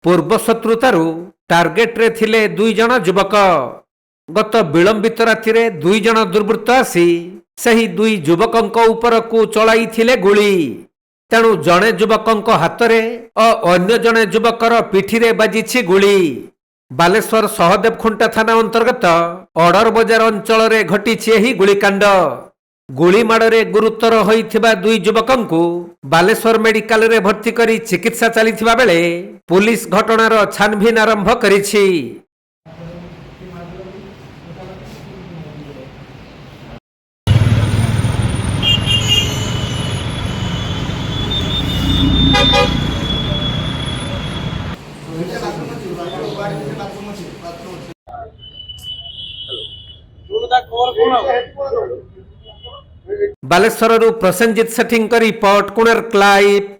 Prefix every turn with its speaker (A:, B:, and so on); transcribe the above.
A: पूर्व शत्रुतारू टार्गेट रे थिले दुई जन युवक। गत विलंबित राति रे दुई जन दुर्वृत्त आसी सही दुई युवकंक उपरकू चलाई थिले गुली। तेणु जणे युवकंक हातरे अन्य जणे युवकर पिठिरे बाजिछि गुली। बालेश्वर सहदेव खुंटा थाना अंतर्गत अडर बजार अंचल रे घटिछि एही गुलिकांड। गुलीमाड़े गुरुतर होइथिबा दुई युवकंकु बालेश्वर मेडिकल रे भर्ती करी चिकित्सा चलिथिबा बेले पुलिस घटनार छानभिन आरंभ करिछि। बालेश्वर प्रसेनजीत सेठी रिपोर्ट कोणार्क लाइव।